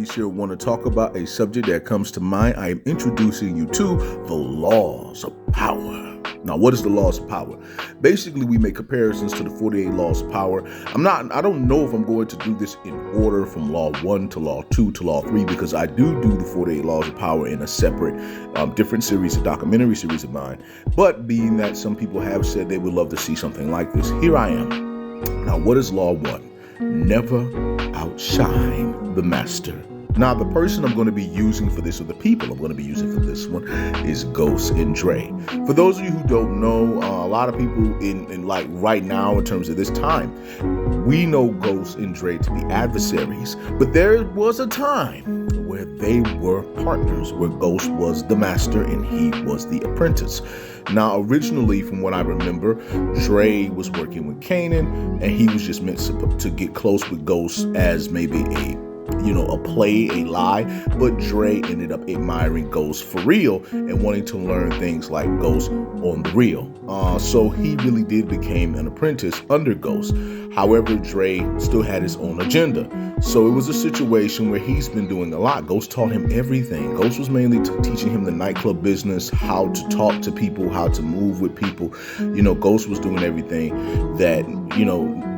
Alicia want to talk about a subject that comes to mind, I am introducing you to the laws of power. Now, what is the laws of power? Basically, we make comparisons to the 48 laws of power. I don't know if I'm going to do this in order from law 1 to law 2 to law 3, because I do the 48 laws of power in a separate, different series, a documentary series of mine. But being that some people have said they would love to see something like this, here I am. Now, what is law 1? Never outshine the master. Now, the person I'm going to be using for this, or the people I'm going to be using for this one, is Ghost and Dre. For those of you who don't know, a lot of people in like right now, in terms of this time, we know Ghost and Dre to be adversaries. But there was a time where they were partners, where Ghost was the master and he was the apprentice. Now, originally, from what I remember, Dre was working with Kanan, and he was just meant to get close with Ghost as maybe a play, a lie, but Dre ended up admiring Ghost for real and wanting to learn things like Ghost on the real. So he really did become an apprentice under Ghost. However, Dre still had his own agenda. So it was a situation where he's been doing a lot. Ghost taught him everything. Ghost was mainly teaching him the nightclub business, how to talk to people, how to move with people. Ghost was doing everything that,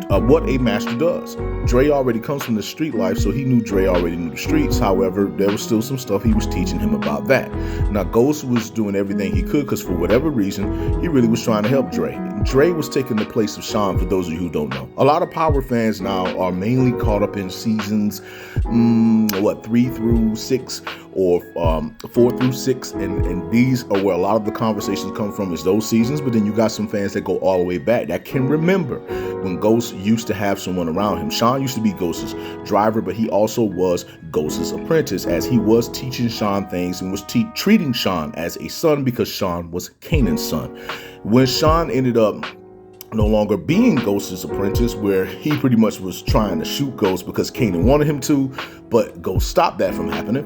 what a master does. Dre already comes from the street life, so he knew Dre already knew the streets. However, there was still some stuff he was teaching him about that. Now, Ghost was doing everything he could because for whatever reason, he really was trying to help Dre. Dre was taking the place of Sean, for those of you who don't know. A lot of Power fans now are mainly caught up in seasons, 3 through 6 or 4 through 6, and these are where a lot of the conversations come from, is those seasons. But then you got some fans that go all the way back that can remember when Ghost used to have someone around him. Sean used to be Ghost's driver, but he also was Ghost's apprentice, as he was teaching Sean things and was treating Sean as a son, because Sean was Kanan's son. When Sean ended up no longer being Ghost's apprentice, where he pretty much was trying to shoot Ghost because Kanan wanted him to, but Ghost stopped that from happening,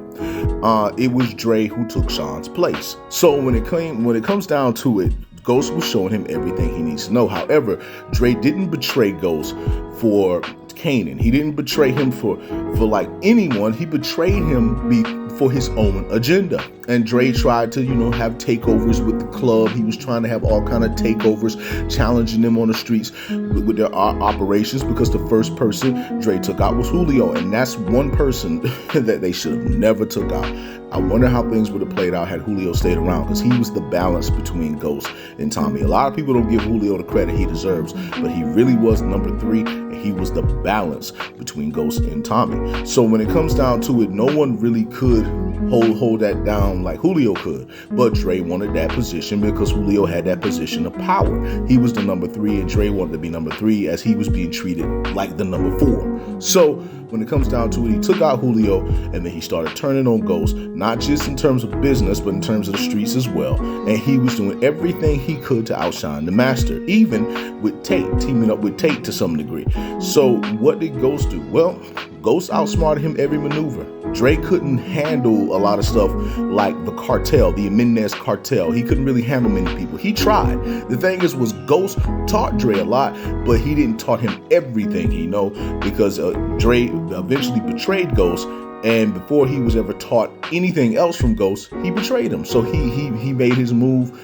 it was Dre who took Sean's place. So when it comes down to it, Ghost was showing him everything he needs to know. However, Dre didn't betray Ghost for Kanan. He didn't betray him for like anyone. He betrayed him for his own agenda. And Dre tried to, have takeovers with the club. He was trying to have all kind of takeovers, challenging them on the streets with their operations, because the first person Dre took out was Julio. And that's one person that they should have never took out. I wonder how things would have played out had Julio stayed around, because he was the balance between Ghost and Tommy. A lot of people don't give Julio the credit he deserves, but he really was number 3, and he was the balance between Ghost and Tommy. So when it comes down to it, no one really could hold that down like Julio could. But Dre wanted that position because Julio had that position of power. He was the number 3, and Dre wanted to be number 3, as he was being treated like the number 4. So when it comes down to it, he took out Julio, and then he started turning on Ghost, not just in terms of business, but in terms of the streets as well. And he was doing everything he could to outshine the master, even with Tate, teaming up with Tate to some degree. So what did Ghost do? Well, Ghost outsmarted him every maneuver. Dre couldn't handle a lot of stuff like the cartel, the Menendez cartel. He couldn't really handle many people. He tried. The thing was Ghost taught Dre a lot, but he didn't taught him everything he know, because Dre eventually betrayed Ghost. And before he was ever taught anything else from Ghost, he betrayed him. So he made his move,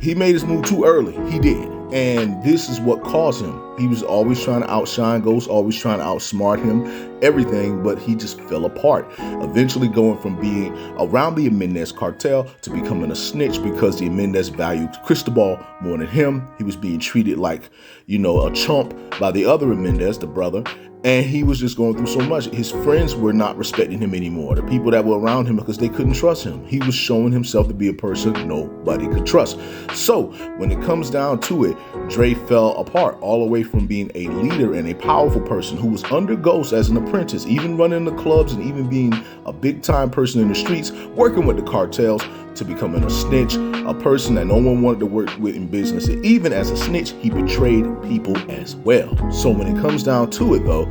he made his move too early. He did. And this is what caused him. He was always trying to outshine Ghost, always trying to outsmart him, everything, but he just fell apart. Eventually going from being around the Menendez cartel to becoming a snitch, because the Menendez valued Cristobal more than him. He was being treated like, a chump by the other Menendez, the brother. And he was just going through so much. His friends were not respecting him anymore. The people that were around him, because they couldn't trust him. He was showing himself to be a person nobody could trust. So when it comes down to it, Dre fell apart, all the way from being a leader and a powerful person who was under Ghost as an apprentice, even running the clubs and even being a big time person in the streets, working with the cartels, to becoming a snitch, a person that no one wanted to work with in business. And even as a snitch, he betrayed people as well. So when it comes down to it, though,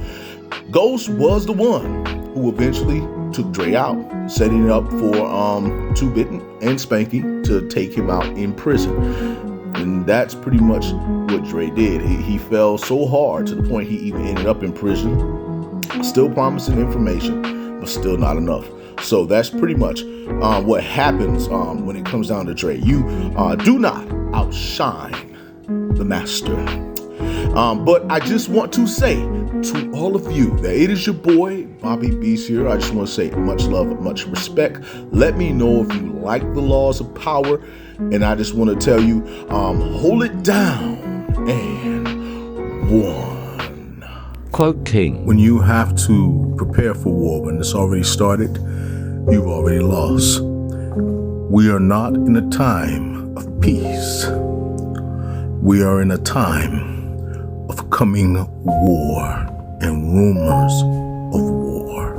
Ghost was the one who eventually took Dre out, setting it up for Two Bitten and Spanky to take him out in prison. And that's pretty much what Dre did. He fell so hard to the point he even ended up in prison. Still promising information, but still not enough. So that's pretty much what happens when it comes down to trade. You do not outshine the master. But I just want to say to all of you that it is your boy, Bobby Beast here. I just want to say much love, much respect. Let me know if you like the laws of power. And I just want to tell you, hold it down and one. Quote King. When you have to prepare for war, when it's already started, you've already lost. We are not in a time of peace. We are in a time of coming war and rumors of war.